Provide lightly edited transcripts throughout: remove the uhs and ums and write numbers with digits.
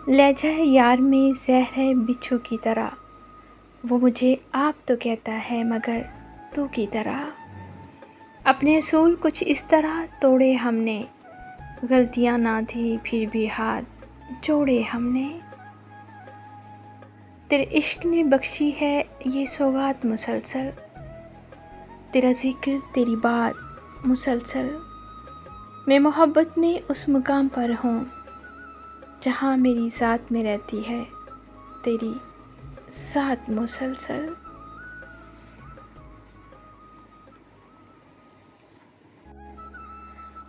लहजा है यार में ज़हर है बिच्छू की तरह, वो मुझे आप तो कहता है मगर तू की तरह। अपने असूल कुछ इस तरह तोड़े हमने, गलतियाँ ना थी फिर भी हाथ जोड़े हमने। तेरे इश्क ने बख्शी है ये सौगात मुसलसल, तेरा ज़िक्र तेरी बात मुसलसल। मैं मोहब्बत में उस मुकाम पर हूँ जहाँ मेरी ज़ात में रहती है तेरी ज़ात मुसलसल।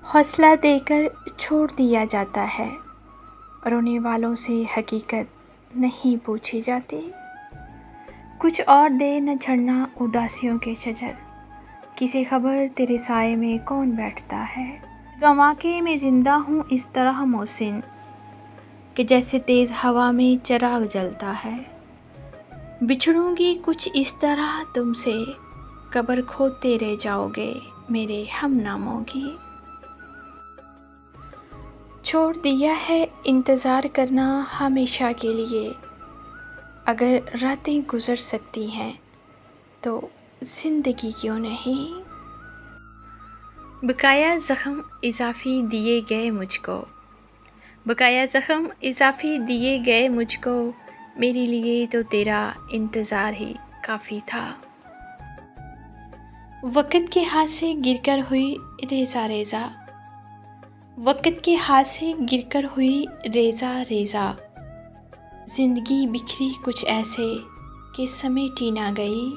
हौसला देकर छोड़ दिया जाता है, रोने वालों से हकीकत नहीं पूछी जाती। कुछ और दे न झड़ना उदासियों के शजर, किसी खबर तेरे साए में कौन बैठता है। गंवा के मैं ज़िंदा हूँ इस तरह मोहसिन कि जैसे तेज़ हवा में चिराग जलता है। बिछड़ूंगी कुछ इस तरह तुमसे, कब्र खोदते रह जाओगे मेरे हमनामों की। छोड़ दिया है इंतज़ार करना हमेशा के लिए, अगर रातें गुज़र सकती हैं तो ज़िंदगी क्यों नहीं। बकाया ज़ख्म इज़ाफ़ी दिए गए मुझको, बकाया ज़ख्म इज़ाफ़ी दिए गए मुझको, मेरे लिए तो तेरा इंतज़ार ही काफ़ी था। वक़्त के हाथ से गिरकर हुई रेज़ा रेज़ा, वक़्त के हाथ से गिरकर हुई रेज़ा रेज़ा। ज़िंदगी बिखरी कुछ ऐसे कि समेटी ना गई।